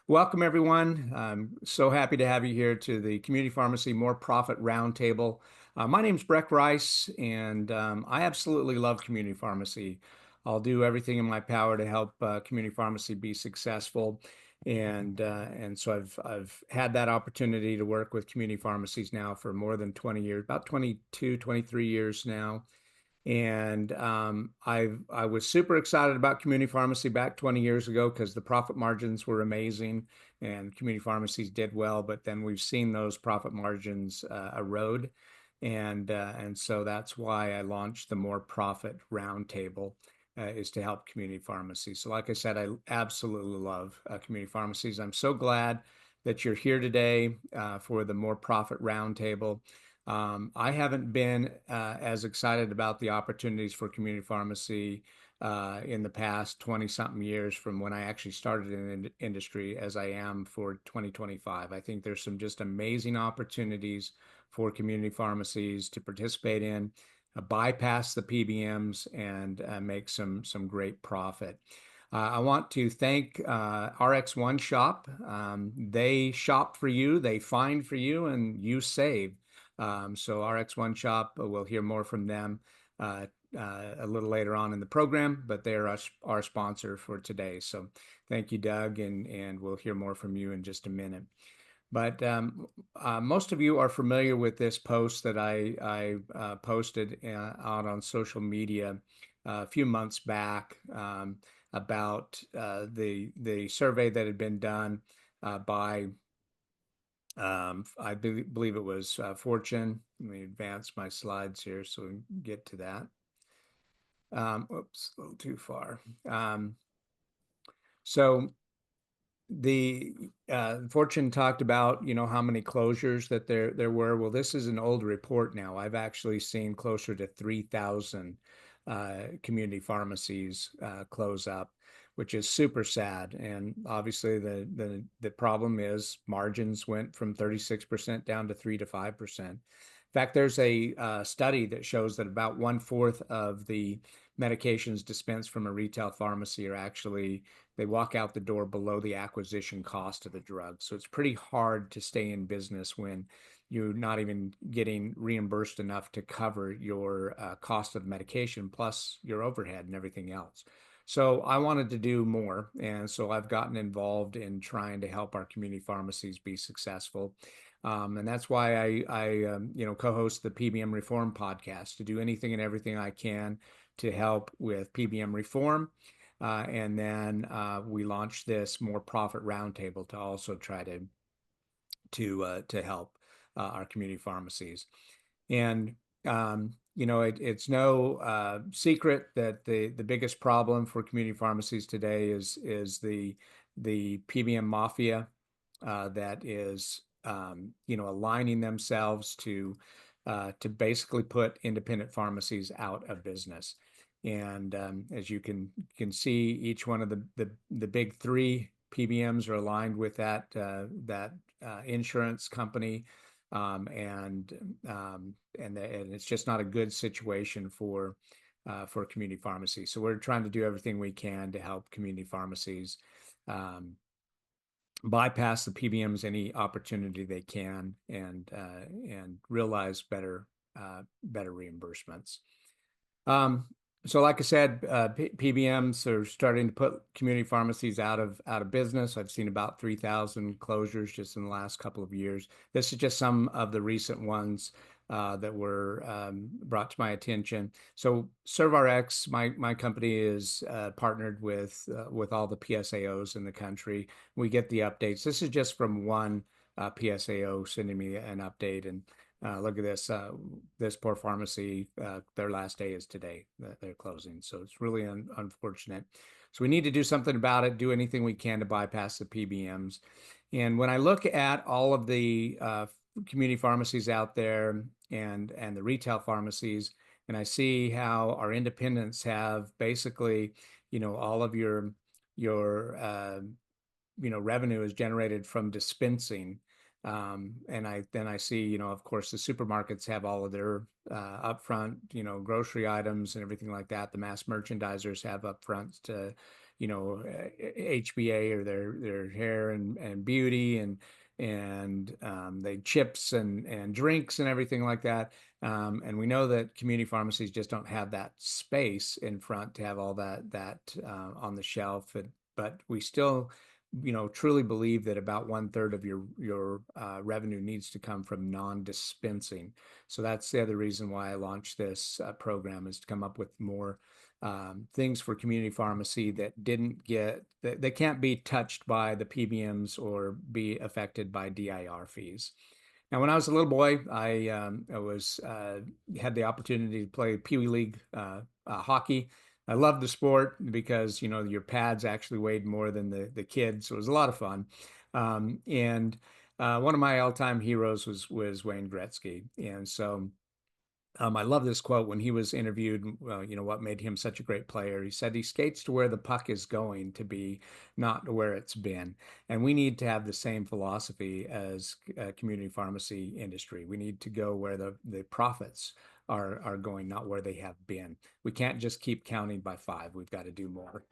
Welcome, everyone. I'm so happy to have you here to the Community Pharmacy More Profit Roundtable. My name is Breck Rice, and I absolutely love community pharmacy. I'll do everything in my power to help community pharmacy be successful. And so I've had that opportunity to work with community pharmacies now for more than 20 years, about 22, 23 years now. And I was super excited about community pharmacy back 20 years ago because the profit margins were amazing and community pharmacies did well. But then we've seen those profit margins erode. And so that's why I launched the More Profit Roundtable, is to help community pharmacies. So like I said, I absolutely love community pharmacies. I'm so glad that you're here today for the More Profit Roundtable. I haven't been as excited about the opportunities for community pharmacy in the past 20 something years from when I actually started in the industry as I am for 2025. I think there's some just amazing opportunities for community pharmacies to participate in, bypass the PBMs and make some great profit. I want to thank RX OneShop. They shop for you, they find for you, and you save. So RX OneShop, we'll hear more from them a little later on in the program, but they're our sponsor for today. So thank you, Doug, and we'll hear more from you in just a minute. But most of you are familiar with this post that I posted out on social media a few months back about the survey that had been done by I believe it was Fortune. Let me advance my slides here so we can get to that. Oops, a little too far. So the Fortune talked about, how many closures that there were. Well, this is an old report now. I've actually seen closer to 3,000 community pharmacies close up, which is super sad. And obviously the problem is margins went from 36% down to 3 to 5%. In fact, there's a study that shows that about 1/4 of the medications dispensed from a retail pharmacy are actually, they walk out the door below the acquisition cost of the drug. So it's pretty hard to stay in business when you're not even getting reimbursed enough to cover your cost of medication plus your overhead and everything else. So I wanted to do more, and so I've gotten involved in trying to help our community pharmacies be successful. And that's why I co-host the PBM Reform podcast, to do anything and everything I can to help with PBM reform. And then we launched this More Profit Roundtable to also try to help our community pharmacies. And it's no secret that the biggest problem for community pharmacies today is the PBM mafia that is aligning themselves to basically put independent pharmacies out of business. And as you can see, each one of the big three PBMs are aligned with that insurance company, and it's just not a good situation for community pharmacies. So we're trying to do everything we can to help community pharmacies bypass the PBMs any opportunity they can, and realize better reimbursements. So like I said, PBMs are starting to put community pharmacies out of business. I've seen about 3,000 closures just in the last couple of years. This is just some of the recent ones that were brought to my attention. So ServRx, my company, is partnered with all the PSAOs in the country. We get the updates. This is just from one PSAO sending me an update, and look at this. This poor pharmacy, their last day is today. They're closing. So it's really unfortunate. So we need to do something about it, do anything we can to bypass the PBMs. And when I look at all of the community pharmacies out there and the retail pharmacies, and I see how our independents have basically, all of your revenue is generated from dispensing. And I see, of course, the supermarkets have all of their upfront, grocery items and everything like that. The mass merchandisers have upfront HBA or their hair and beauty and they chips and drinks and everything like that. And we know that community pharmacies just don't have that space in front to have all that on the shelf. But we still, truly believe that about 1/3 of your revenue needs to come from non-dispensing. So that's the other reason why I launched this program, is to come up with more things for community pharmacy that they can't be touched by the PBMs or be affected by DIR fees. Now, when I was a little boy, I was had the opportunity to play Pee Wee League hockey. I loved the sport because your pads actually weighed more than the kids, so it was a lot of fun. And one of my all-time heroes was Wayne Gretzky, and so. I love this quote when he was interviewed. What made him such a great player? He said he skates to where the puck is going to be, not to where it's been. And we need to have the same philosophy as a community pharmacy industry. We need to go where the profits are going, not where they have been. We can't just keep counting by five. We've got to do more.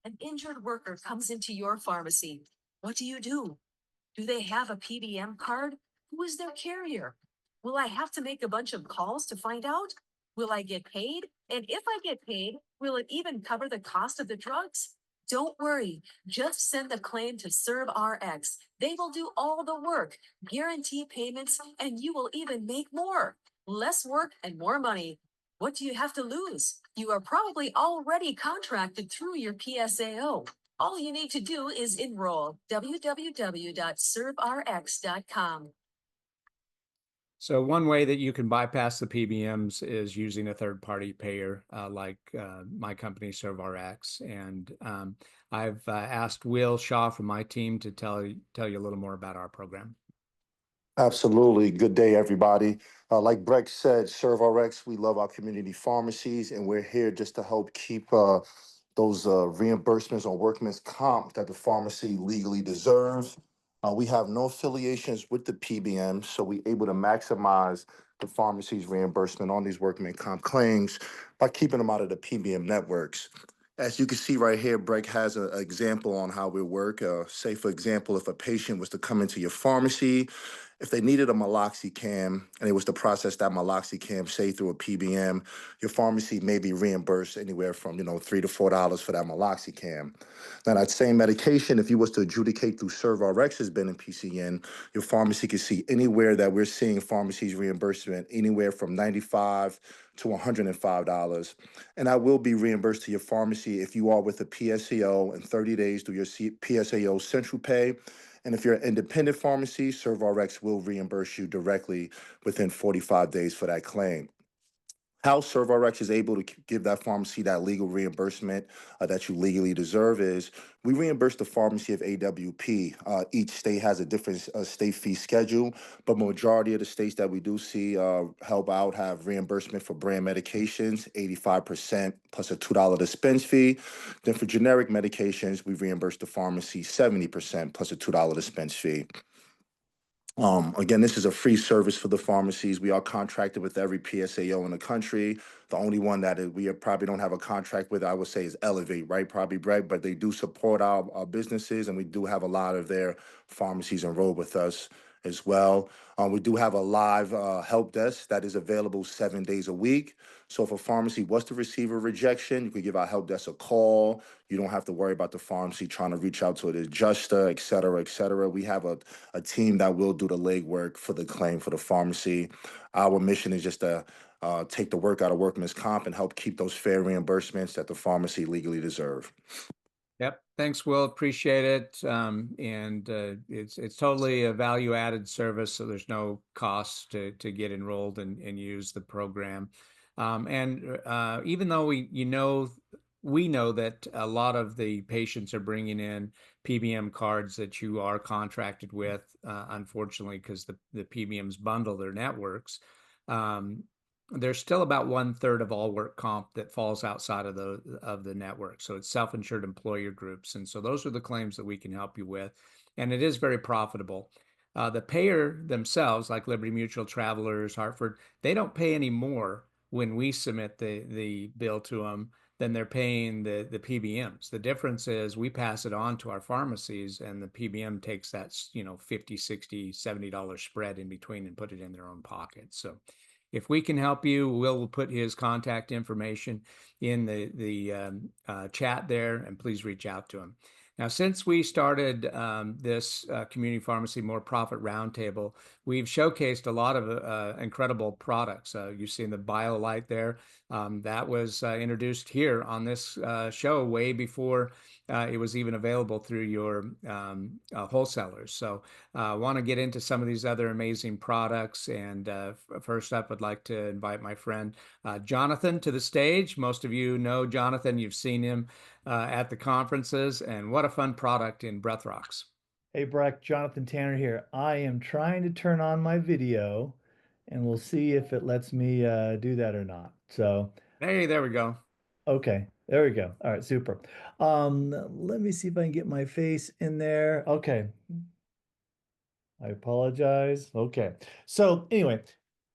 An injured worker comes into your pharmacy. What do? Do they have a PBM card? Who is their carrier? Will I have to make a bunch of calls to find out? Will I get paid? And if I get paid, will it even cover the cost of the drugs? Don't worry, just send the claim to ServRx. They will do all the work, guarantee payments, and you will even make more. Less work and more money. What do you have to lose? You are probably already contracted through your PSAO. All you need to do is enroll. www.servrx.com. So one way that you can bypass the PBMs is using a third-party payer like my company, ServRx. And I've asked wshaw from my team to tell you a little more about our program. Absolutely. Good day, everybody. Like Breck said, ServRx, we love our community pharmacies, and we're here just to help keep those reimbursements on workman's comp that the pharmacy legally deserves. We have no affiliations with the PBM, so we're able to maximize the pharmacy's reimbursement on these workman comp claims by keeping them out of the PBM networks. As you can see right here, Breck has an example on how we work. Say, for example, if a patient was to come into your pharmacy, if they needed a meloxicam and it was to process that meloxicam, say through a PBM, your pharmacy may be reimbursed anywhere from $3 to $4 for that meloxicam. Now, that same medication, if you was to adjudicate through ServRx's bin and PCN, your pharmacy could see anywhere that we're seeing pharmacies reimbursement anywhere from $95 to $105. And that will be reimbursed to your pharmacy if you are with a PSAO in 30 days through your PSAO Central Pay. And if you're an independent pharmacy, ServRx will reimburse you directly within 45 days for that claim. How ServRx is able to give that pharmacy that legal reimbursement that you legally deserve is we reimburse the pharmacy of AWP. Each state has a different state fee schedule, but majority of the states that we do see help out have reimbursement for brand medications, 85% plus a $2 dispense fee. Then for generic medications, we reimburse the pharmacy 70% plus a $2 dispense fee. Again, this is a free service for the pharmacies. We are contracted with every PSAO in the country. The only one that we probably don't have a contract with, I would say, is Elevate, right? Probably Brett, but they do support our businesses, and we do have a lot of their pharmacies enrolled with us as well. We do have a live help desk that is available 7 days a week. So if a pharmacy was to receive a rejection, you could give our help desk a call. You don't have to worry about the pharmacy trying to reach out to the adjuster, et cetera, et cetera. We have a team that will do the legwork for the claim for the pharmacy. Our mission is just to take the work out of workman's comp and help keep those fair reimbursements that the pharmacy legally deserve. Yep. Thanks, Will. Appreciate it. And it's totally a value-added service, so there's no cost to get enrolled and use the program. And even though we know that a lot of the patients are bringing in PBM cards that you are contracted with, unfortunately, because the PBMs bundle their networks. There's still about 1/3 of all work comp that falls outside of the network. So it's self-insured employer groups. And so those are the claims that we can help you with. And it is very profitable. The payer themselves, like Liberty Mutual, Travelers, Hartford, they don't pay any more when we submit the bill to them than they're paying the PBMs. The difference is we pass it on to our pharmacies, and the PBM takes that, 50, 60, $70 spread in between and put it in their own pocket. So if we can help you, we'll put his contact information in the chat there, and please reach out to him. Now, since we started this Community Pharmacy More Profit Roundtable, we've showcased a lot of incredible products. You've seen the BioLite there. That was introduced here on this show way before it was even available through your wholesalers. So I want to get into some of these other amazing products. And first up, I'd like to invite my friend Jonathan to the stage. Most of you know Jonathan. You've seen him at the conferences, and what a fun product in BreathRx. Hey, Breck, Jonathan Tanner here. I am trying to turn on my video, and we'll see if it lets me do that or not. So, Hey, there we go. okay, there we go. All right, super. Let me see if I can get my face in there. Okay, I apologize. Okay. So anyway,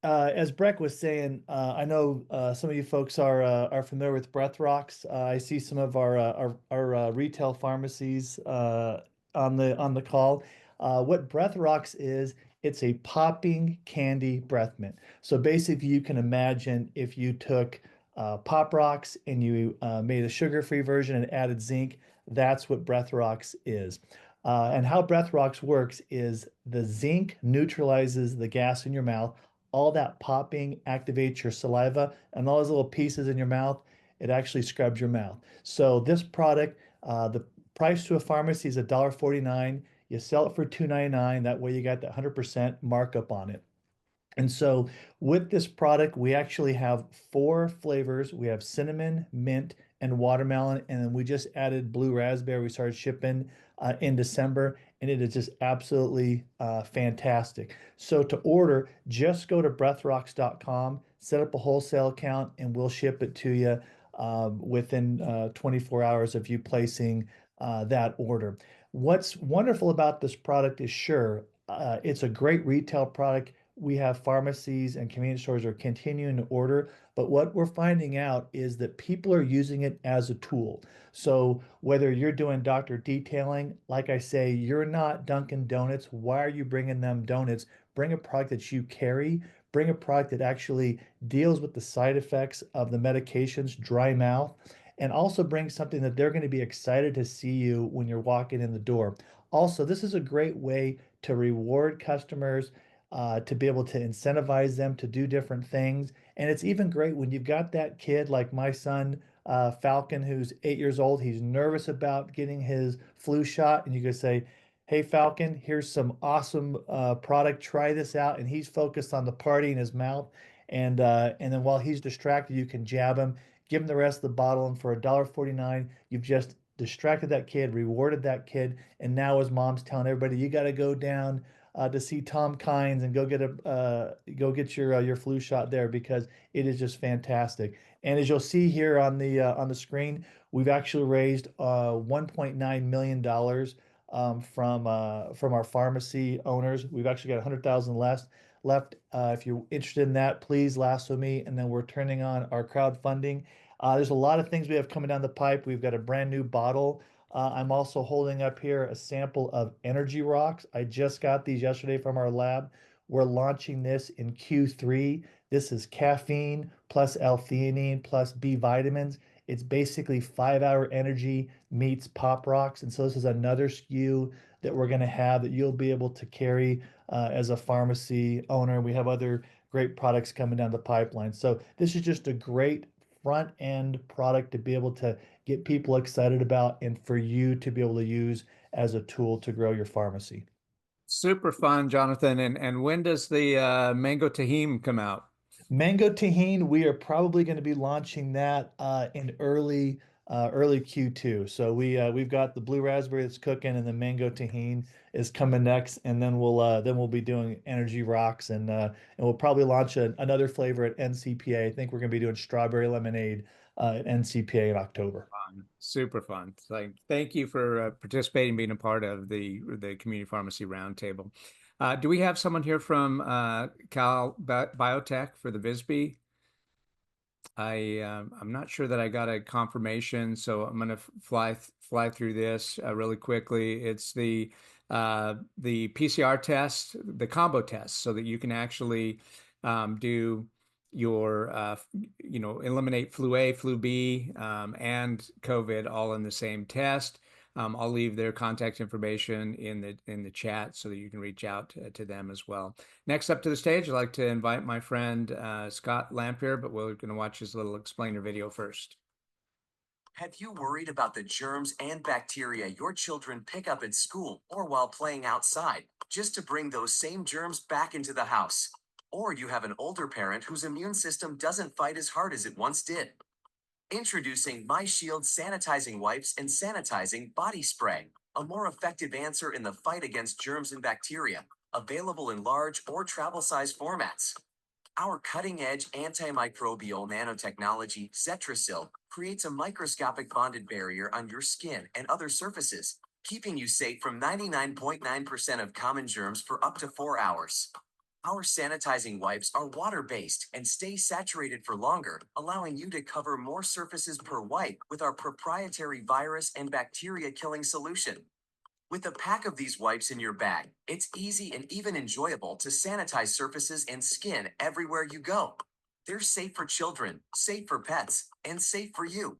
as Breck was saying, I know some of you folks are familiar with BreathRx. I see some of our retail pharmacies on the call. What BreathRx is, it's a popping candy breath mint. So basically, you can imagine if you took Pop Rocks and you made a sugar-free version and added zinc, that's what BreathRx is. And how BreathRx works is the zinc neutralizes the gas in your mouth. All that popping activates your saliva, and all those little pieces in your mouth, it actually scrubs your mouth. So this product, the price to a pharmacy is $1.49. You sell it for $2.99. That way you got that 100% markup on it. And so with this product, we actually have four flavors. We have cinnamon, mint, and watermelon. And then we just added blue raspberry. We started shipping in December, and it is just absolutely fantastic. So to order, just go to breathrox.com, set up a wholesale account, and we'll ship it to you within 24 hours of you placing that order. What's wonderful about this product is sure, it's a great retail product. We have pharmacies and convenience stores are continuing to order, but what we're finding out is that people are using it as a tool. So whether you're doing doctor detailing, like I say, you're not Dunkin' Donuts. Why are you bringing them donuts? Bring a product that you carry. Bring a product that actually deals with the side effects of the medications, dry mouth, and also bring something that they're going to be excited to see you when you're walking in the door. Also, this is a great way to reward customers, to be able to incentivize them to do different things. And it's even great when you've got that kid like my son, Falcon, who's 8 years old. He's nervous about getting his flu shot. And you could say, hey, Falcon, here's some awesome product. Try this out. And he's focused on the party in his mouth. And then while he's distracted, you can jab him, give him the rest of the bottle. And for $1.49, you've just distracted that kid, rewarded that kid. And now his mom's telling everybody, you got to go down to see Tom Kynes and go get your flu shot there because it is just fantastic. And as you'll see here on the screen, we've actually raised $1.9 million from our pharmacy owners. We've actually got 100,000 left. If you're interested in that, please lasso me. And then we're turning on our crowdfunding. There's a lot of things we have coming down the pipe. We've got a brand new bottle. I'm also holding up here a sample of Energy Rocks. I just got these yesterday from our lab. We're launching this in Q3. This is caffeine plus L-theanine plus B vitamins. It's basically 5-hour energy meets Pop Rocks. And so this is another SKU that we're going to have that you'll be able to carry as a pharmacy owner. We have other great products coming down the pipeline. So this is just a great front end product to be able to get people excited about and for you to be able to use as a tool to grow your pharmacy. Super fun, Jonathan. And when does the mango tahini come out? Mango tahini, we are probably going to be launching that in early Q2. So we've got the blue raspberry that's cooking, and the mango tahini is coming next, and then we'll be doing Energy Rocks, and we'll probably launch another flavor at NCPA. I think we're going to be doing strawberry lemonade at NCPA in October. Fun. Super fun. Thank you for participating, being a part of the Community Pharmacy Roundtable. Do we have someone here from Cal Biotech for the VISB? I'm not sure that I got a confirmation, so I'm gonna fly through this really quickly. It's the PCR test, the combo test, so that you can actually do your eliminate flu A, flu B, and COVID all in the same test. I'll leave their contact information in the chat so that you can reach out to them as well. Next up to the stage, I'd like to invite my friend Scott Lampier, but we're going to watch his little explainer video first. Have you worried about the germs and bacteria your children pick up at school or while playing outside, just to bring those same germs back into the house? Or you have an older parent whose immune system doesn't fight as hard as it once did? Introducing myshield sanitizing wipes and sanitizing body spray, a more effective answer in the fight against germs and bacteria, available in large or travel size formats. Our cutting-edge antimicrobial nanotechnology, Zetrasil, creates a microscopic bonded barrier on your skin and other surfaces, keeping you safe from 99.9% of common germs for up to 4 hours. Our sanitizing wipes are water-based and stay saturated for longer, allowing you to cover more surfaces per wipe with our proprietary virus and bacteria-killing solution. With a pack of these wipes in your bag, it's easy and even enjoyable to sanitize surfaces and skin everywhere you go. They're safe for children, safe for pets, and safe for you.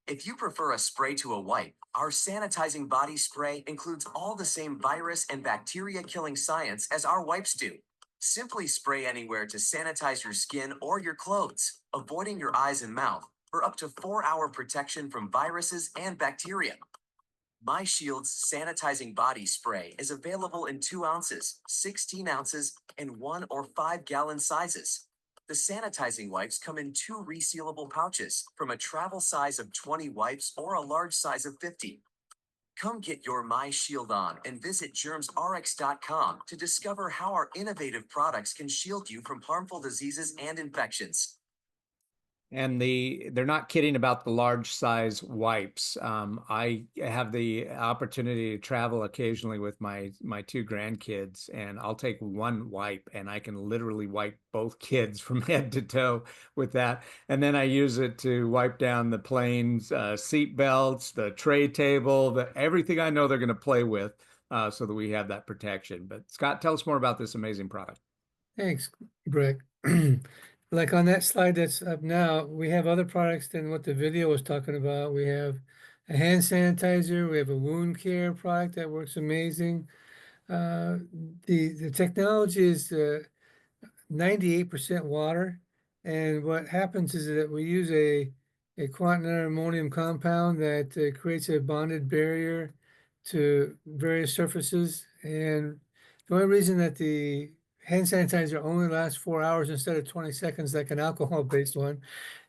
If you prefer a spray to a wipe, our sanitizing body spray includes all the same virus and bacteria killing science as our wipes do. Simply spray anywhere to sanitize your skin or your clothes, avoiding your eyes and mouth, for up to 4-hour protection from viruses and bacteria. MyShield's sanitizing body spray is available in 2 ounces, 16 ounces, and 1 or 5 gallon sizes. The sanitizing wipes come in 2 resealable pouches, from a travel size of 20 wipes or a large size of 50. Come get your MyShield on and visit germsrx.com to discover how our innovative products can shield you from harmful diseases and infections. And they're not kidding about the large size wipes. I have the opportunity to travel occasionally with my 2 grandkids, and I'll take one wipe and I can literally wipe both kids from head to toe with that. And then I use it to wipe down the plane's seat belts, the tray table, everything I know they're going to play with, so that we have that protection. But Scott, tell us more about this amazing product. Thanks, Brick. Like on that slide that's up now, we have other products than what the video was talking about. We have a hand sanitizer, we have a wound care product that works amazing. The technology is 98% water, and what happens is that we use a quaternary ammonium compound that creates a bonded barrier to various surfaces. And the only reason that the hand sanitizer only lasts 4 hours instead of 20 seconds like an alcohol-based one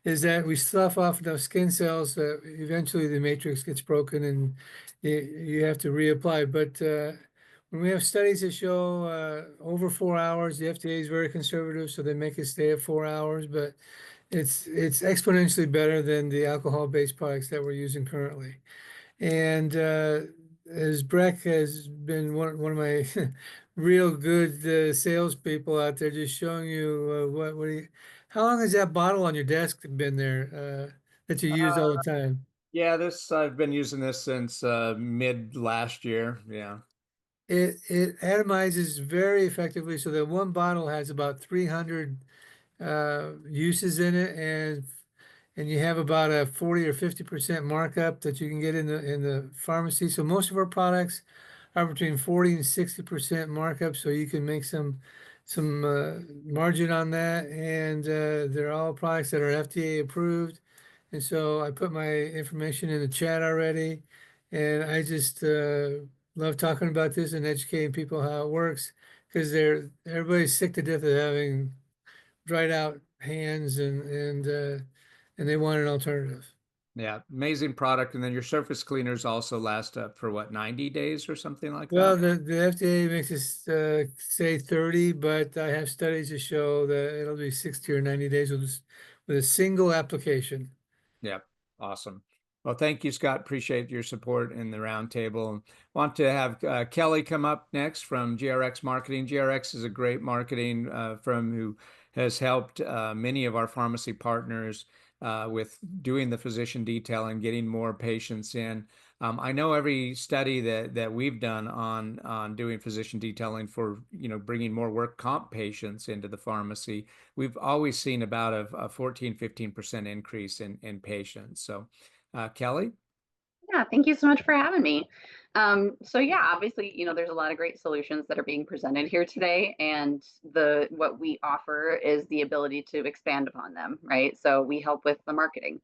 is that we slough off enough skin cells that eventually the matrix gets broken and you have to reapply. But when we have studies that show over 4 hours, the FDA is very conservative, so they make it stay at 4 hours, but it's exponentially better than the alcohol-based products that we're using currently. And as Breck has been one of my real good salespeople out there, just showing you how long has that bottle on your desk been there that you use all the time? Yeah, I've been using this since mid last year. Yeah. It atomizes very effectively, so that one bottle has about 300 uses in it, and you have about a 40 or 50% markup that you can get in the pharmacy. So most of our products are between 40 and 60% markup, so you can make some margin on that. And they're all products that are FDA approved. And so I put my information in the chat already, and I just love talking about this and educating people how it works, because everybody's sick to death of having dried out hands and they want an alternative. Yeah, amazing product. And then your surface cleaners also last up for what, 90 days or something like Well, that? the FDA makes us say 30, but I have studies to show that it'll be 60 or 90 days with a single application. Yeah, awesome. Well, thank you, Scott. Appreciate your support in the roundtable. Want to have Kelly come up next from GRX Marketing. GRX is a great marketing firm who has helped many of our pharmacy partners with doing the physician detail and getting more patients in. I know every study that we've done on doing physician detailing for bringing more work comp patients into the pharmacy, we've always seen about a 14-15% increase in patients. So. Kelly? Yeah, thank you so much for having me. So yeah, obviously, there's a lot of great solutions that are being presented here today, and the what we offer is the ability to expand upon them, right? So we help with the marketing.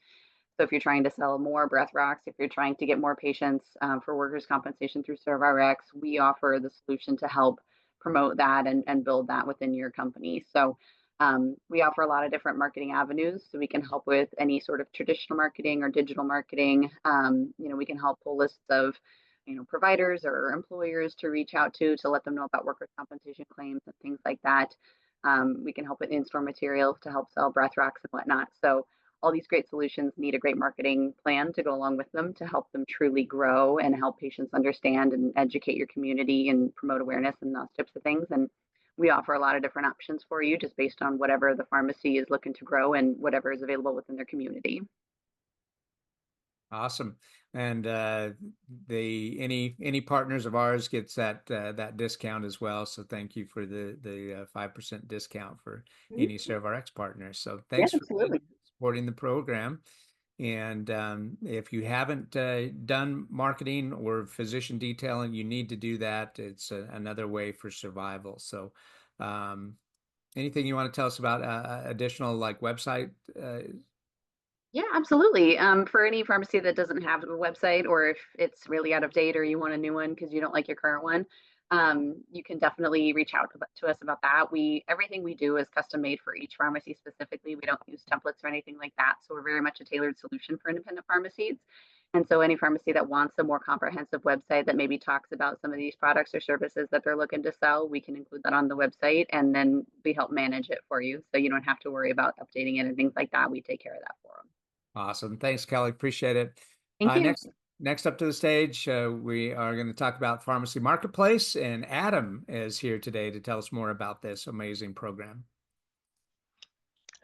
So if you're trying to sell more breath rocks, if you're trying to get more patients for workers' compensation through ServRx, we offer the solution to help promote that and build that within your company. So we offer a lot of different marketing avenues. So we can help with any sort of traditional marketing or digital marketing. We can help pull lists of providers or employers to reach out to let them know about workers' compensation claims and things like that. We can help with in-store materials to help sell breath rocks and whatnot. So all these great solutions need a great marketing plan to go along with them to help them truly grow and help patients understand and educate your community and promote awareness and those types of things. And we offer a lot of different options for you just based on whatever the pharmacy is looking to grow and whatever is available within their community. Awesome. And any partners of ours gets that discount as well. So thank you for the 5% discount for any ServRx partners. So Yeah, thanks for absolutely. supporting the program. And if you haven't done marketing or physician detailing, you need to do that. It's another way for survival. So anything you want to tell us about additional like website? Yeah, absolutely. For any pharmacy that doesn't have a website, or if it's really out of date or you want a new one because you don't like your current one, you can definitely reach out to us about that. Everything we do is custom made for each pharmacy specifically. We don't use templates or anything like that. So we're very much a tailored solution for independent pharmacies. And so any pharmacy that wants a more comprehensive website that maybe talks about some of these products or services that they're looking to sell, we can include that on the website, and then we help manage it for you. So you don't have to worry about updating it and things like that. We take care of that for them. Awesome. Thanks, Kelly. Appreciate it. Thank you. Next up to the stage, we are going to talk about Pharmacy Marketplace, and Adam is here today to tell us more about this amazing program.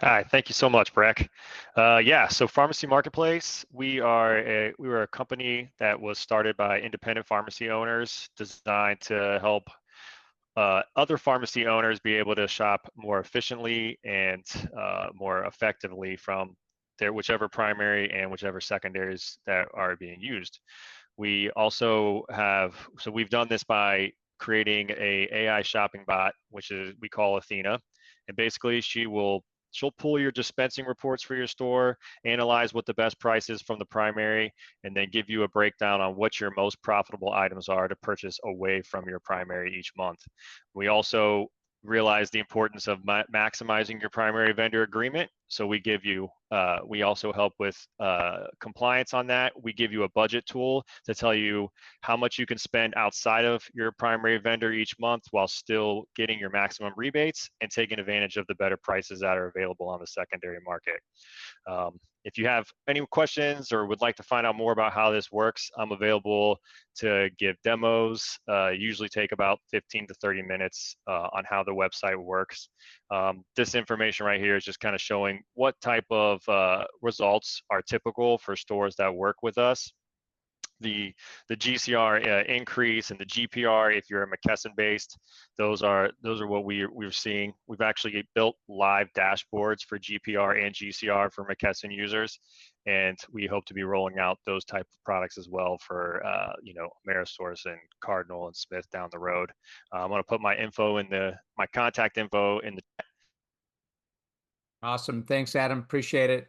Hi, thank you so much, Breck. Yeah, so Pharmacy Marketplace, we were a company that was started by independent pharmacy owners, designed to help other pharmacy owners be able to shop more efficiently and more effectively from their whichever primary and whichever secondaries that are being used. We also so we've done this by creating a AI shopping bot, which we call Athena, and basically she'll pull your dispensing reports for your store, analyze what the best price is from the primary, and then give you a breakdown on what your most profitable items are to purchase away from your primary each month. We also realize the importance of maximizing your primary vendor agreement. So we also help with compliance on that. We give you a budget tool to tell you how much you can spend outside of your primary vendor each month while still getting your maximum rebates and taking advantage of the better prices that are available on the secondary market. If you have any questions or would like to find out more about how this works, I'm available to give demos. Usually take about 15 to 30 minutes on how the website works. This information right here is just kind of showing what type of results are typical for stores that work with us. The GCR increase and the GPR, if you're a McKesson based, those are what we're seeing. We've actually built live dashboards for GPR and GCR for McKesson users, and we hope to be rolling out those type of products as well for Amerisource and Cardinal and Smith down the road. I'm going to put my contact info in the. Awesome. Thanks, Adam. Appreciate it.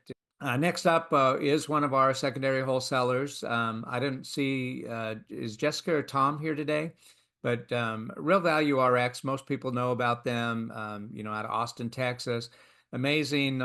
Next up is one of our secondary wholesalers. I didn't see, is Jessica or Tom here today? But Real Value RX, most people know about them, out of Austin, Texas. Amazing,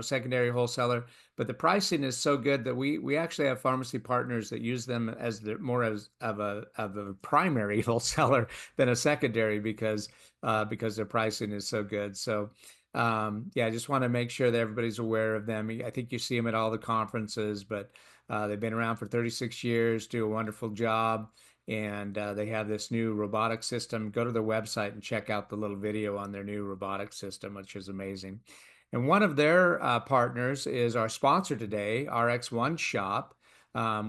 secondary wholesaler. But the pricing is so good that we actually have pharmacy partners that use them as more of a primary wholesaler than a secondary because their pricing is so good. So Yeah, I just want to make sure that everybody's aware of them. I think you see them at all the conferences, but they've been around for 36 years, do a wonderful job, and they have this new robotic system. Go to their website and check out the little video on their new robotic system, which is amazing. And one of their partners is our sponsor today, RX OneShop,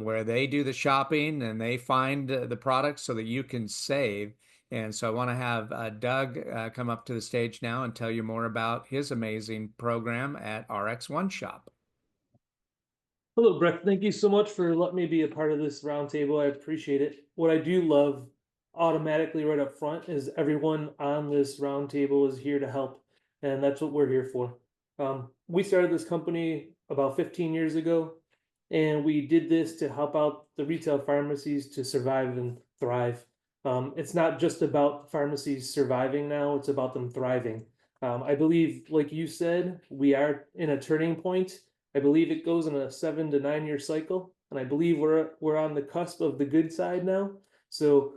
where they do the shopping and they find the products so that you can save. And so I want to have Doug come up to the stage now and tell you more about his amazing program at RX OneShop. Hello, Breck. Thank you so much for letting me be a part of this roundtable. I appreciate it. What I do love automatically right up front is everyone on this roundtable is here to help, and that's what we're here for. We started this company about 15 years ago, and we did this to help out the retail pharmacies to survive and thrive. It's not just about pharmacies surviving now, it's about them thriving. I believe, like you said, we are in a turning point. I believe it goes in a 7 to 9 year cycle, and I believe we're on the cusp of the good side now. So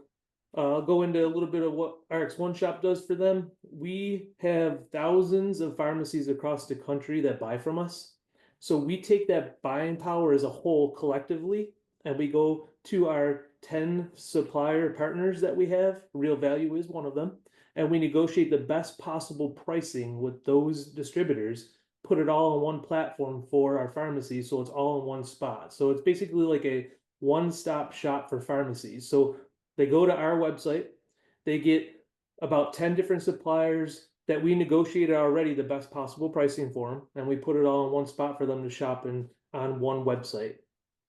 I'll go into a little bit of what RX OneShop does for them. We have thousands of pharmacies across the country that buy from us. So we take that buying power as a whole collectively, and we go to our 10 supplier partners that we have. Real Value is one of them. And we negotiate the best possible pricing with those distributors, put it all on one platform for our pharmacies, so it's all in one spot. So it's basically like a one-stop shop for pharmacies. So they go to our website, they get about 10 different suppliers that we negotiated already the best possible pricing for them, and we put it all in one spot for them to shop in on one website.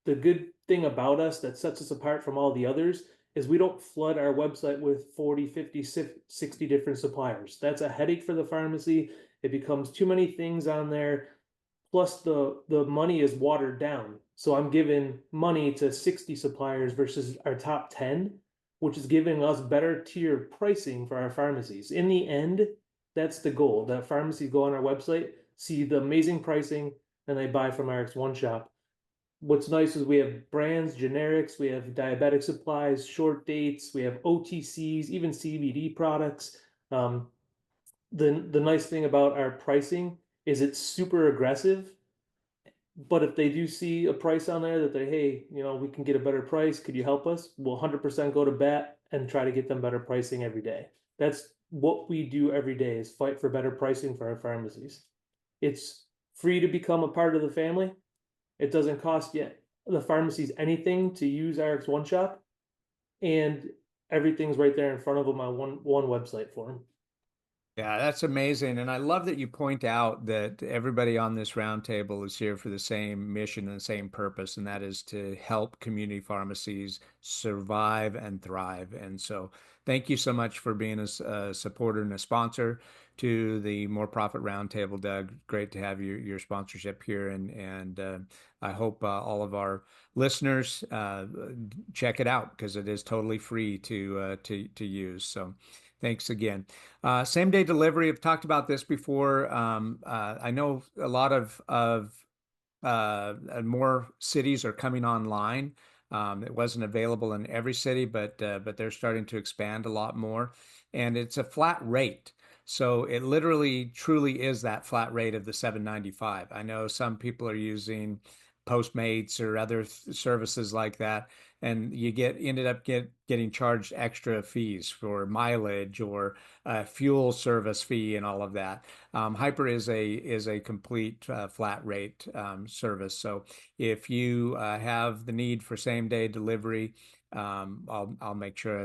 The good thing about us that sets us apart from all the others is we don't flood our website with 40, 50, 60 different suppliers. That's a headache for the pharmacy. It becomes too many things on there. Plus the money is watered down. So I'm giving money to 60 suppliers versus our top 10, which is giving us better tier pricing for our pharmacies. In the end, that's the goal. That pharmacies go on our website, see the amazing pricing, and they buy from RX OneShop. What's nice is we have brands, generics, we have diabetic supplies, short dates, we have OTCs, even CBD products. The nice thing about our pricing is it's super aggressive, but if they do see a price on there that they, hey, we can get a better price, could you help us? We'll 100% go to bat and try to get them better pricing every day. That's what we do every day, is fight for better pricing for our pharmacies. It's free to become a part of the family. It doesn't cost yet the pharmacies anything to use RX OneShop, and everything's right there in front of them on one website for them. Yeah, that's amazing. And I love that you point out that everybody on this roundtable is here for the same mission and the same purpose, and that is to help community pharmacies survive and thrive. And so thank you so much for being a supporter and a sponsor to the More Profit Roundtable, Doug. Great to have your sponsorship here. And I hope all of our listeners check it out, because it is totally free to use. So thanks again. Same day delivery. I've talked about this before. I know a lot of more cities are coming online. It wasn't available in every city, but they're starting to expand a lot more, and it's a flat rate. So it literally, truly is that flat rate of the $7.95. I know some people are using Postmates or other services like that, and you ended up getting charged extra fees for mileage or fuel service fee and all of that. Hypr is a complete flat rate service. So if you have the need for same day delivery, I'll make sure I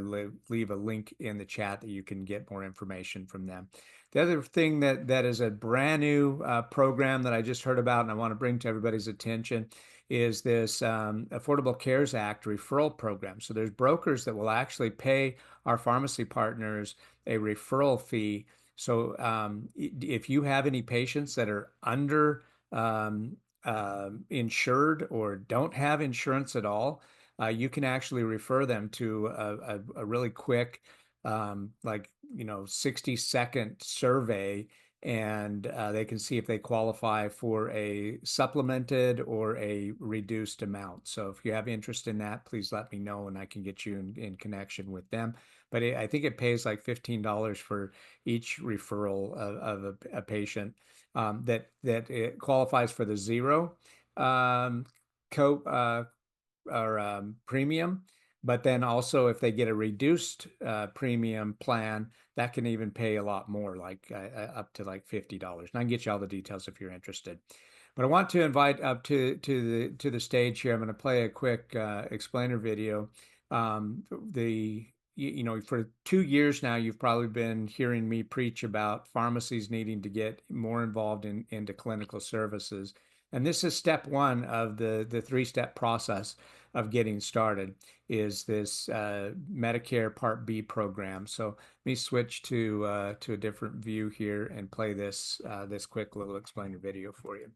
leave a link in the chat that you can get more information from them. The other thing that is a brand new program that I just heard about and I want to bring to everybody's attention is this Affordable Cares Act referral program. So there's brokers that will actually pay our pharmacy partners a referral fee. So if you have any patients that are under insured or don't have insurance at all, you can actually refer them to a really quick 60-second survey, and they can see if they qualify for a supplemented or a reduced amount. So if you have interest in that, please let me know and I can get you in connection with them. But I think it pays like $15 for each referral of a patient that it qualifies for the zero co or premium. But then also if they get a reduced premium plan, that can even pay a lot more, like up to like $50. And I can get you all the details if you're interested. But I want to invite up to the stage here. I'm going to play a quick explainer video. You know, for 2 years now, you've probably been hearing me preach about pharmacies needing to get more involved into clinical services. And this is step one of the three-step process of getting started, is this Medicare Part B program. So let me switch to a different view here and play this quick little explainer video for you.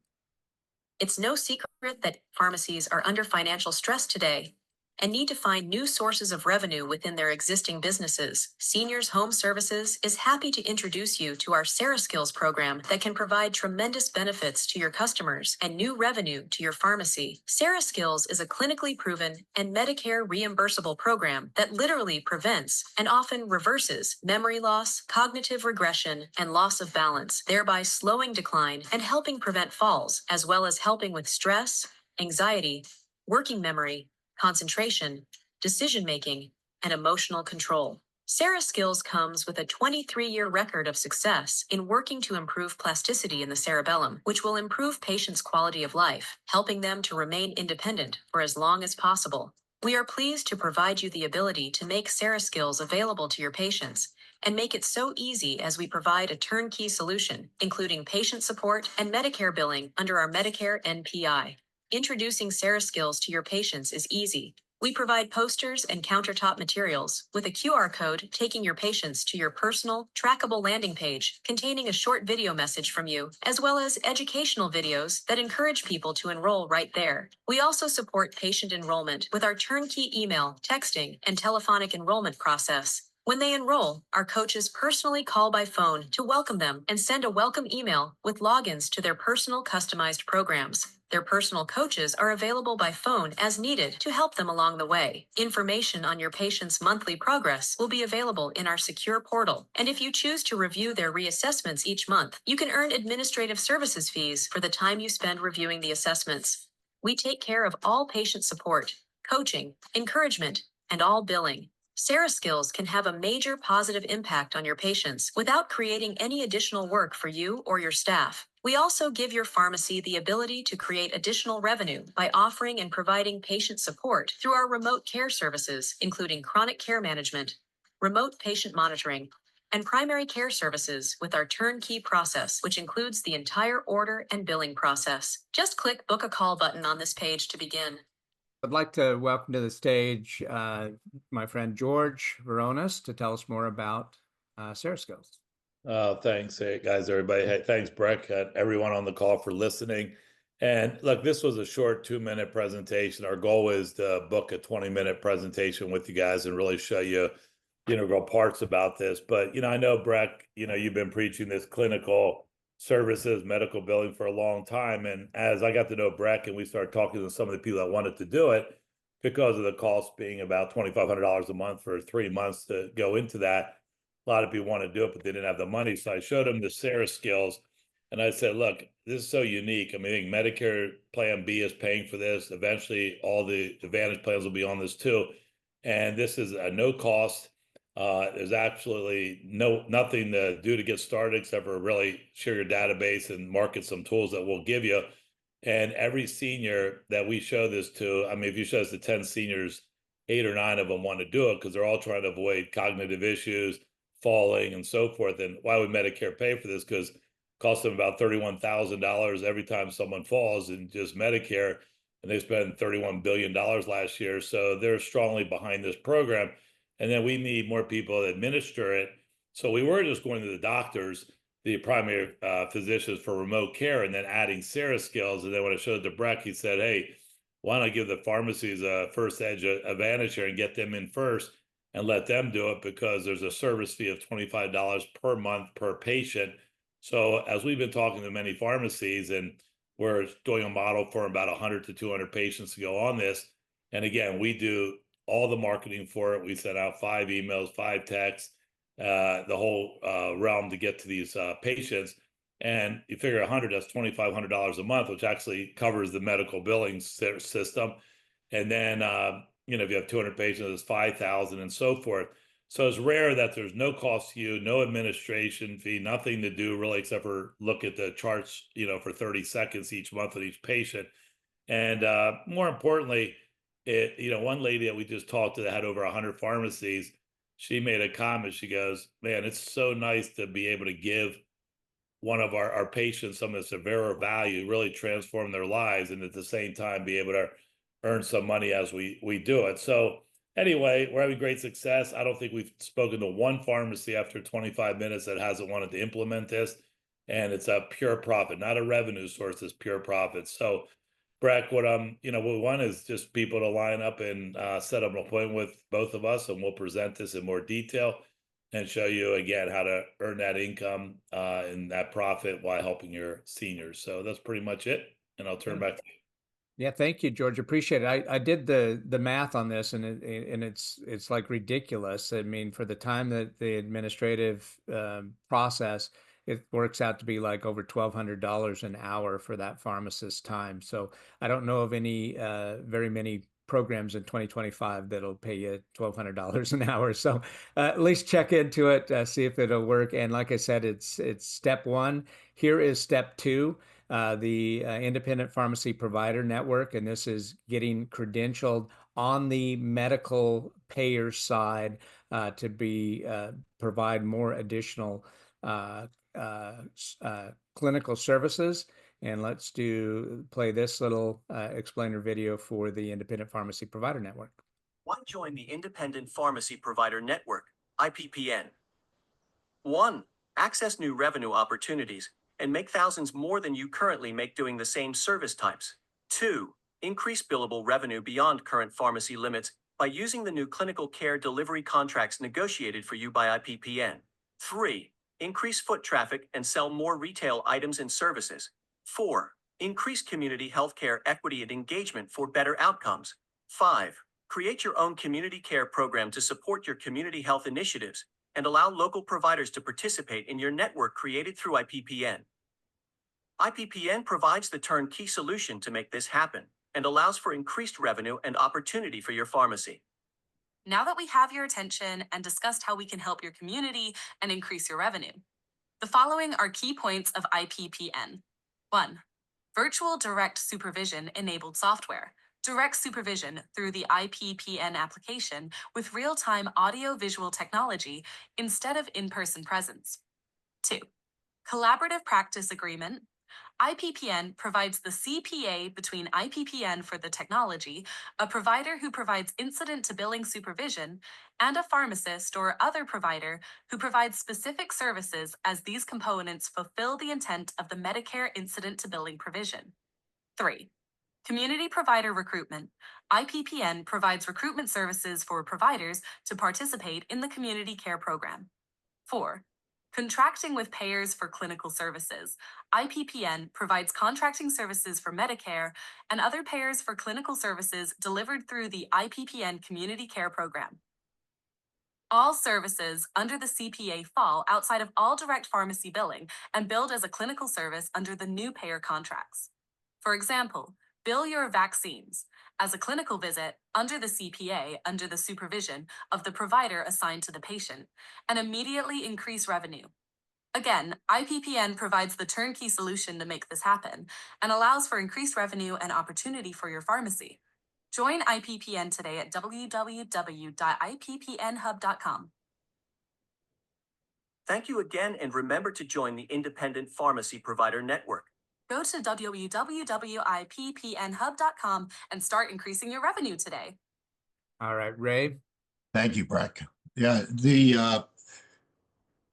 It's no secret that pharmacies are under financial stress today and need to find new sources of revenue within their existing businesses. Seniors Home Services is happy to introduce you to our CERESKILLS program that can provide tremendous benefits to your customers and new revenue to your pharmacy. CERESKILLS is a clinically proven and Medicare reimbursable program that literally prevents and often reverses memory loss, cognitive regression, and loss of balance, thereby slowing decline and helping prevent falls, as well as helping with stress, anxiety, working memory, concentration, decision-making, and emotional control. CERESKILLS comes with a 23-year record of success in working to improve plasticity in the cerebellum, which will improve patients' quality of life, helping them to remain independent for as long as possible. We are pleased to provide you the ability to make CERESKILLS available to your patients and make it so easy as we provide a turnkey solution, including patient support and Medicare billing under our Medicare NPI. Introducing CERESKILLS to your patients is easy. We provide posters and countertop materials with a QR code taking your patients to your personal, trackable landing page containing a short video message from you, as well as educational videos that encourage people to enroll right there. We also support patient enrollment with our turnkey email, texting, and telephonic enrollment process. When they enroll, our coaches personally call by phone to welcome them and send a welcome email with logins to their personal customized programs. Their personal coaches are available by phone as needed to help them along the way. Information on your patient's monthly progress will be available in our secure portal. And if you choose to review their reassessments each month, you can earn administrative services fees for the time you spend reviewing the assessments. We take care of all patient support, coaching, encouragement, and all billing. CERESKILLS can have a major positive impact on your patients without creating any additional work for you or your staff. We also give your pharmacy the ability to create additional revenue by offering and providing patient support through our remote care services, including chronic care management, remote patient monitoring, and primary care services with our turnkey process, which includes the entire order and billing process. Just click Book a Call button on this page to begin. I'd like to welcome to the stage my friend George Veronis to tell us more about CERESKILLS. Thanks, hey guys, everybody. Hey, thanks, Breck, everyone on the call for listening. And look, this was a short 2-minute presentation. Our goal is to book a 20-minute presentation with you guys and really show you, integral parts about this. But, I know, Breck, you've been preaching this clinical services, medical billing for a long time. And as I got to know Breck and we started talking to some of the people that wanted to do it, because of the cost being about $2,500 a month for 3 months to go into that, a lot of people want to do it, but they didn't have the money. So I showed them the CERESKILLS and I said, look, this is so unique. I mean, I think Medicare Plan B is paying for this. Eventually, all the Advantage plans will be on this too. And this is a no cost. There's absolutely nothing to do to get started except for really share your database and market some tools that we'll give you. And every senior that we show this to, I mean, if you show us the 10 seniors, 8 or 9 of them want to do it because they're all trying to avoid cognitive issues, falling, and so forth. And why would Medicare pay for this? Because it costs them about $31,000 every time someone falls in just Medicare, and they spent $31 billion last year. So they're strongly behind this program. And then we need more people to administer it. So we were just going to the doctors, the primary physicians for remote care, and then adding CERESKILLS. And then when I showed it to Breck, he said, hey, why don't I give the pharmacies a first edge advantage here and get them in first and let them do it, because there's a service fee of $25 per month per patient. So as we've been talking to many pharmacies, and we're doing a model for about 100 to 200 patients to go on this. And again, we do all the marketing for it. We sent out 5 emails, 5 texts, the whole realm to get to these patients. And you figure 100, that's $2,500 a month, which actually covers the medical billing system. And then, if you have 200 patients, it's 5,000 and so forth. So it's rare that there's no cost to you, no administration fee, nothing to do really except for look at the charts, for 30 seconds each month with each patient. And more importantly, one lady that we just talked to that had over 100 pharmacies, she made a comment. She goes, man, it's so nice to be able to give one of our patients some of the severe value, really transform their lives, and at the same time be able to earn some money as we do it. So anyway, we're having great success. I don't think we've spoken to one pharmacy after 25 minutes that hasn't wanted to implement this. And it's a pure profit, not a revenue source, it's pure profit. So Breck, what we want is just people to line up and set up an appointment with both of us, and we'll present this in more detail and show you again how to earn that income and that profit while helping your seniors. So that's pretty much it. And I'll turn back to you. Yeah, thank you, George. Appreciate it. I did the math on this, and it's like ridiculous. I mean, for the time that the administrative process, it works out to be like over $1,200 an hour for that pharmacist's time. So I don't know of any very many programs in 2025 that'll pay you $1,200 an hour. So at least check into it, see if it'll work. And like I said, it's step 1. Here is step 2. The Independent Pharmacy Provider Network, and this is getting credentialed on the medical payer side to be provide more additional clinical services. And let's play this little explainer video for the Independent Pharmacy Provider Network. Why join the Independent Pharmacy Provider Network, IPPN? 1. Access new revenue opportunities and make thousands more than you currently make doing the same service types. 2. Increase billable revenue beyond current pharmacy limits by using the new clinical care delivery contracts negotiated for you by IPPN. 3. Increase foot traffic and sell more retail items and services. 4. Increase community healthcare equity and engagement for better outcomes. 5. Create your own community care program to support your community health initiatives and allow local providers to participate in your network created through IPPN. IPPN provides the turnkey solution to make this happen and allows for increased revenue and opportunity for your pharmacy. Now that we have your attention and discussed how we can help your community and increase your revenue, the following are key points of IPPN. 1. Virtual direct supervision enabled software. Direct supervision through the IPPN application with real-time audio-visual technology instead of in-person presence. 2. Collaborative practice agreement. IPPN provides the CPA between IPPN for the technology, a provider who provides incident-to-billing supervision, and a pharmacist or other provider who provides specific services as these components fulfill the intent of the Medicare incident-to-billing provision. 3. Community provider recruitment. IPPN provides recruitment services for providers to participate in the community care program. 4. Contracting with payers for clinical services. IPPN provides contracting services for Medicare and other payers for clinical services delivered through the IPPN Community Care Program. All services under the CPA fall outside of all direct pharmacy billing and billed as a clinical service under the new payer contracts. For example, bill your vaccines as a clinical visit under the CPA under the supervision of the provider assigned to the patient and immediately increase revenue. Again, IPPN provides the turnkey solution to make this happen and allows for increased revenue and opportunity for your pharmacy. Join IPPN today at www.ippnhub.com. Thank you again, and remember to join the Independent Pharmacy Provider Network. Go to www.ippnhub.com and start increasing your revenue today. All right, Ray. Thank you, Breck. Yeah,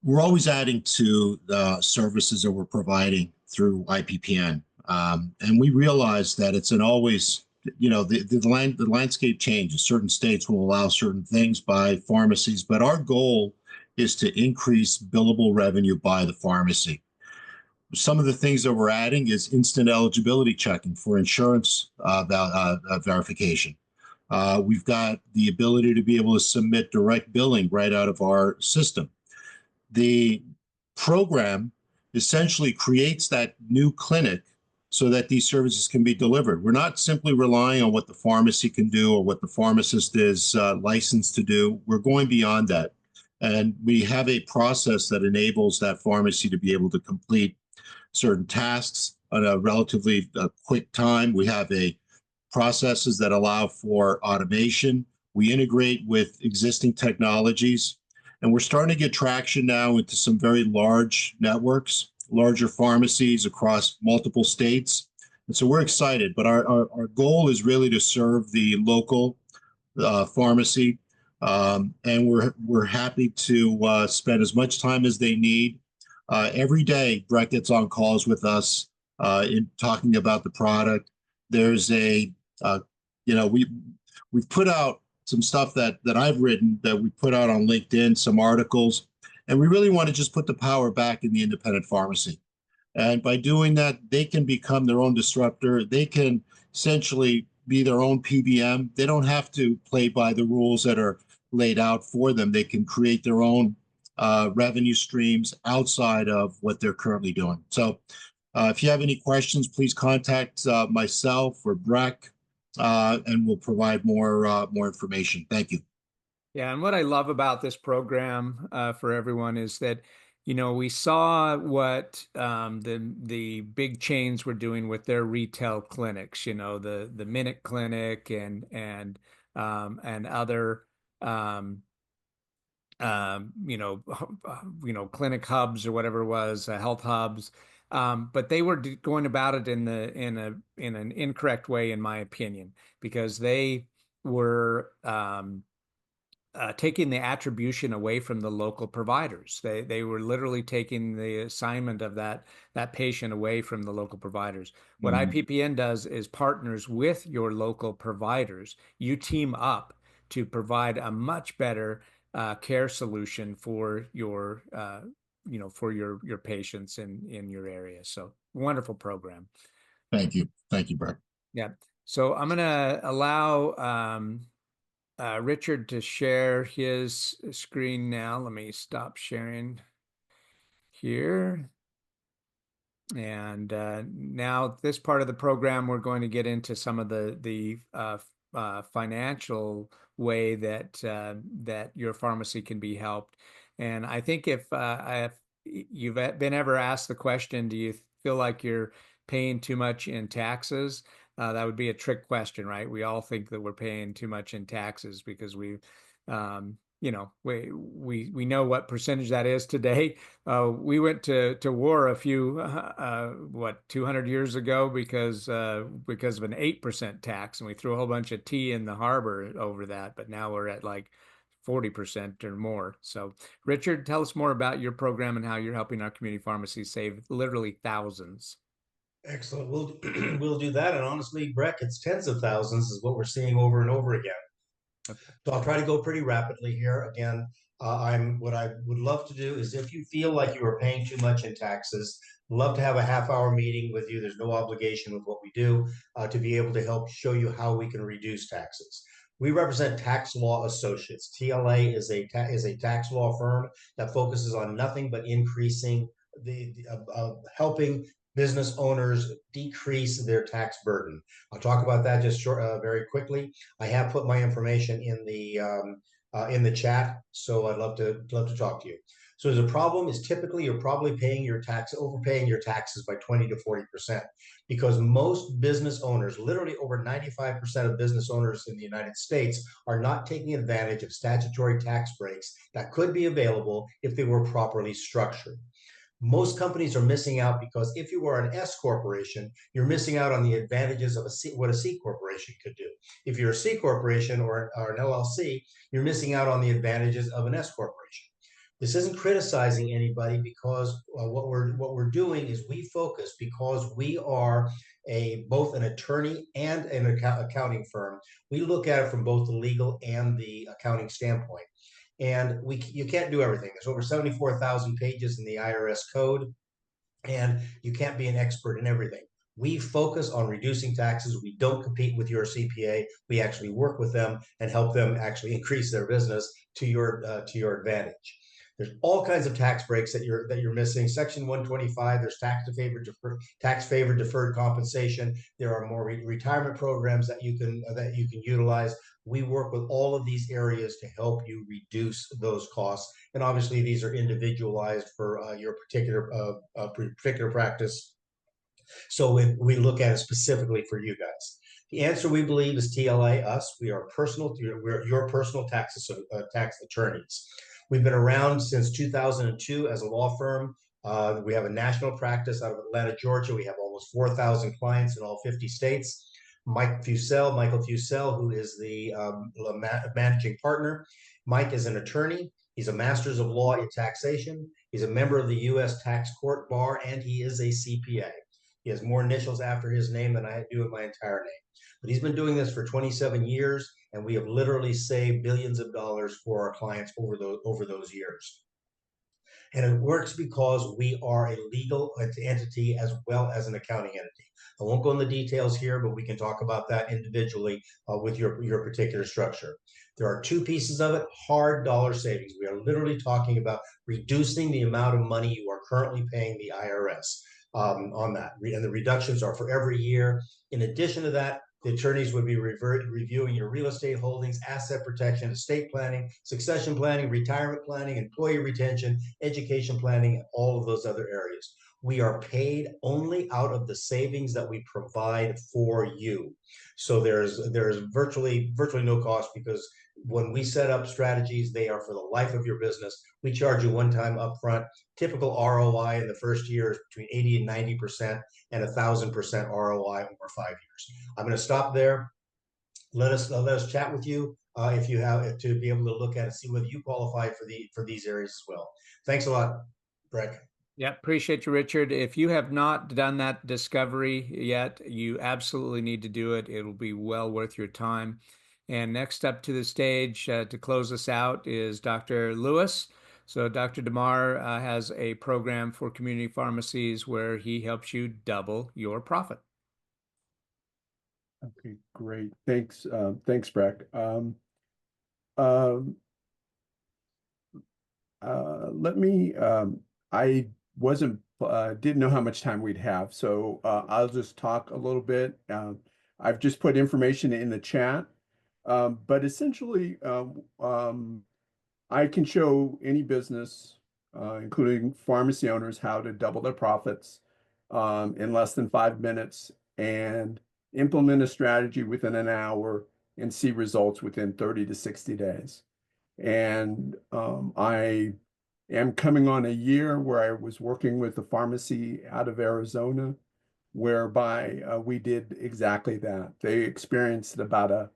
we're always adding to the services that we're providing through IPPN. And we realize that it's an always, the landscape changes. Certain states will allow certain things by pharmacies, but our goal is to increase billable revenue by the pharmacy. some of the things that we're adding is instant eligibility checking for insurance verification. We've got the ability to be able to submit direct billing right out of our system. The program essentially creates that new clinic so that these services can be delivered. We're not simply relying on what the pharmacy can do or what the pharmacist is licensed to do. We're going beyond that. And we have a process that enables that pharmacy to be able to complete certain tasks on a relatively quick time. We have processes that allow for automation. We integrate with existing technologies. And we're starting to get traction now into some very large networks, larger pharmacies across multiple states. And so we're excited, but our goal is really to serve the local pharmacy. And we're happy to spend as much time as they need. Every day, Brett gets on calls with us in talking about the product. There's we've put out some stuff that I've written that we put out on LinkedIn, some articles, and we really want to just put the power back in the independent pharmacy. And by doing that, they can become their own disruptor. They can essentially be their own PBM. They don't have to play by the rules that are laid out for them. They can create their own revenue streams outside of what they're currently doing. So if you have any questions, please contact myself or Breck, and we'll provide more information. Thank you. Yeah, and what I love about this program for everyone is that, we saw what the big chains were doing with their retail clinics. The Minute Clinic and other clinic hubs or whatever it was, health hubs. But they were going about it in an incorrect way, in my opinion, because they were taking the attribution away from the local providers. They were literally taking the assignment of that patient away from the local providers. What IPPN does is partners with your local providers. You team up to provide a much better care solution for your your patients in your area. So wonderful program. Thank you, Brett. Yeah. So I'm going to allow Richard to share his screen now. Let me stop sharing here. And now this part of the program, we're going to get into some of the financial way that your pharmacy can be helped. And I think if you've been ever asked the question, do you feel like you're paying too much in taxes? That would be a trick question, right? We all think that we're paying too much in taxes because we know what percentage that is today. We went to war a few 200 years ago because of an 8% tax, and we threw a whole bunch of tea in the harbor over that. But now we're at like 40% or more. So, Richard, tell us more about your program and how you're helping our community pharmacies save literally thousands. Excellent. We'll do that. And honestly, Breck, it's tens of thousands is what we're seeing over and over again. Okay. So I'll try to go pretty rapidly here. Again, what I would love to do is, if you feel like you are paying too much in taxes, love to have a half-hour meeting with you. There's no obligation with what we do to be able to help show you how we can reduce taxes. We represent Tax Law Associates. TLA is a tax law firm that focuses on nothing but increasing helping business owners decrease their tax burden. I'll talk about that just very quickly. I have put my information in the chat, so I'd love to talk to you. So there's a problem is typically you're probably overpaying your taxes by 20 to 40%, because most business owners, literally over 95% of business owners in the United States, are not taking advantage of statutory tax breaks that could be available if they were properly structured. Most companies are missing out because if you are an S corporation, you're missing out on the advantages of what a C corporation could do. If you're a C corporation or an LLC, you're missing out on the advantages of an S corporation. This isn't criticizing anybody, because what we're doing is we focus, because we are both an attorney and an accounting firm. We look at it from both the legal and the accounting standpoint. And you can't do everything. There's over 74,000 pages in the IRS code. and you can't be an expert in everything. We focus on reducing taxes. We don't compete with your CPA. We actually work with them and help them actually increase their business to your advantage. There's all kinds of tax breaks that you're missing. Section 125. There's tax favored deferred compensation. There are more retirement programs that you can utilize. We work with all of these areas to help you reduce those costs. And obviously, these are individualized for your particular practice. So we look at it specifically for you guys. The answer, we believe, is TLA us. We're your personal tax attorneys. We've been around since 2002 as a law firm. We have a national practice out of Atlanta, Georgia. We have almost 4,000 clients in all 50 states. Michael Fusel, who is the managing partner. Mike is an attorney. He's a master's of law in taxation. He's a member of the U.S. Tax Court Bar, and he is a CPA. He has more initials after his name than I do in my entire name. But he's been doing this for 27 years, and we have literally saved billions of dollars for our clients over those years. And it works because we are a legal entity as well as an accounting entity. I won't go into the details here, but we can talk about that individually with your particular structure. There are two pieces of it: hard dollar savings. We are literally talking about reducing the amount of money you are currently paying the IRS on that. And the reductions are for every year. In addition to that, the attorneys would be reviewing your real estate holdings, asset protection, estate planning, succession planning, retirement planning, employee retention, education planning, and all of those other areas. We are paid only out of the savings that we provide for you. So there's virtually no cost, because when we set up strategies, they are for the life of your business. We charge you one time upfront. Typical ROI in the first year is between 80 and 90%, and 1,000% ROI over 5 years. I'm going to stop there. Let us chat with you if you have to be able to look at it, see whether you qualify for these areas as well. Thanks a lot, Breck. Yeah, appreciate you, Richard. If you have not done that discovery yet, you absolutely need to do it. It'll be well worth your time. And next up to the stage to close us out is Dr. Lewis. So Dr. Demar has a program for community pharmacies where he helps you double your profit. Okay, great. Thanks, Breck. I didn't know how much time we'd have, so I'll just talk a little bit. I've just put information in the chat, but essentially, I can show any business, including pharmacy owners, how to double their profits in less than 5 minutes and implement a strategy within an hour and see results within 30 to 60 days. And I am coming on a year where I was working with a pharmacy out of Arizona, whereby we did exactly that. They experienced about a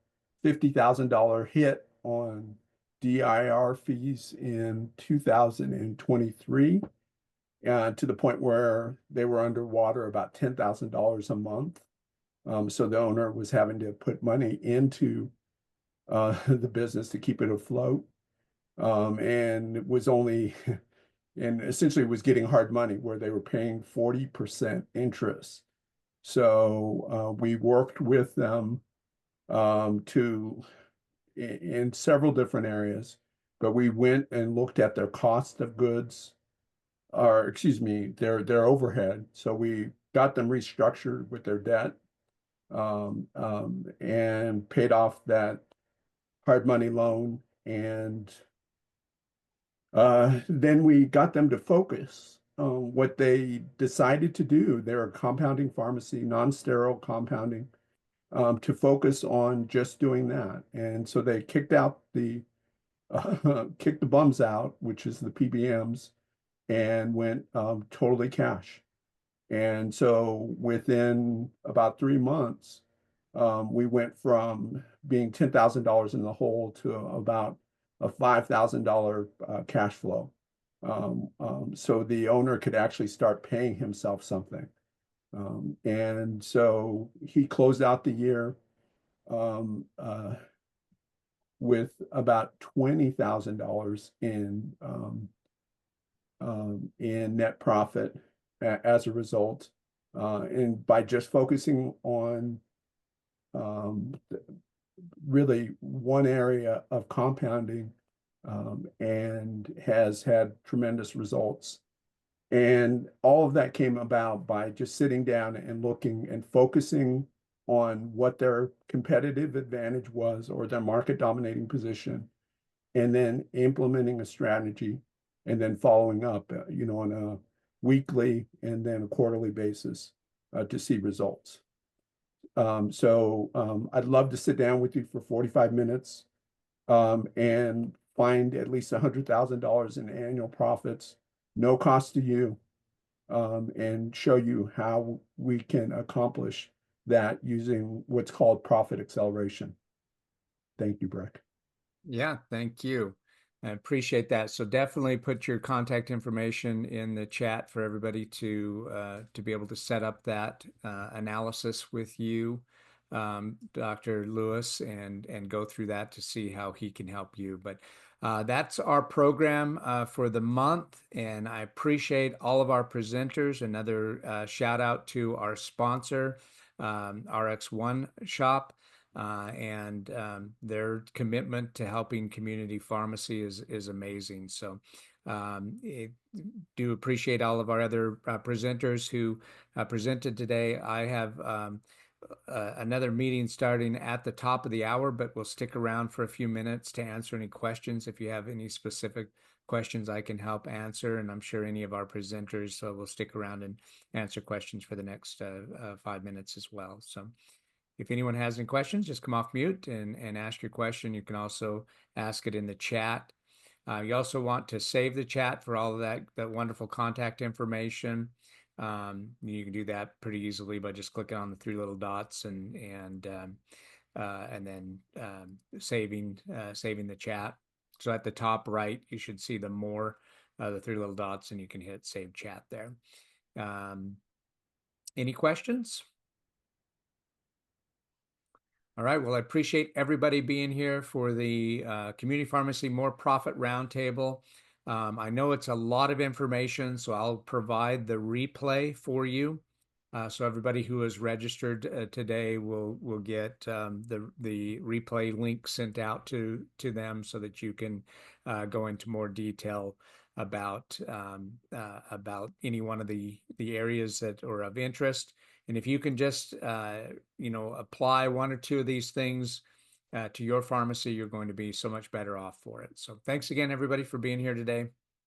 $50,000 hit on DIR fees in 2023, to the point where they were underwater about $10,000 a month. So the owner was having to put money into the business to keep it afloat. And it was only, and essentially was getting hard money where they were paying 40% interest. So we worked with them in several different areas, but we went and looked at their cost of goods, or excuse me, their overhead. So we got them restructured with their debt, and paid off that hard money loan. And then we got them to focus on what they decided to do. They're a compounding pharmacy, non-sterile compounding, to focus on just doing that. And so they kicked the bums out, which is the PBMs, and went totally cash. And so within about 3 months, we went from being $10,000 in the hole to about a $5,000 cash flow. So the owner could actually start paying himself something. And so he closed out the year with about $20,000 in net profit. as a result. And by just focusing on really one area of compounding, and has had tremendous results. And all of that came about by just sitting down and looking and focusing on what their competitive advantage was or their market dominating position, and then implementing a strategy and then following up, on a weekly and then a quarterly basis to see results. I'd love to sit down with you for 45 minutes and find at least $100,000 in annual profits, no cost to you, and show you how we can accomplish that using what's called profit acceleration. Thank you, Breck. Yeah, thank you. I appreciate that. So definitely put your contact information in the chat for everybody to be able to set up that analysis with you, Dr. Lewis, and go through that to see how he can help you. But that's our program for the month, and I appreciate all of our presenters. Another shout out to our sponsor, RX OneShop. And their commitment to helping community pharmacy is amazing. So do appreciate all of our other presenters who presented today. I have another meeting starting at the top of the hour, but we'll stick around for a few minutes to answer any questions. If you have any specific questions, I can help answer, and I'm sure any of our presenters will stick around and answer questions for the next 5 minutes as well. So if anyone has any questions, just come off mute and ask your question. You can also ask it in the chat. You also want to save the chat for all of that wonderful contact information. You can do that pretty easily by just clicking on the 3 little dots and then saving the chat. So at the top right, you should see the 3 little dots, and you can hit save chat there. Any questions? All right, well, I appreciate everybody being here for the Community Pharmacy More Profit Roundtable. I know it's a lot of information, so I'll provide the replay for you. So everybody who is registered today will get the replay link sent out to them so that you can go into more detail about any one of the areas that are of interest. And if you can just, apply 1 or 2 of these things to your pharmacy, you're going to be so much better off for it. So thanks again, everybody, for being here today.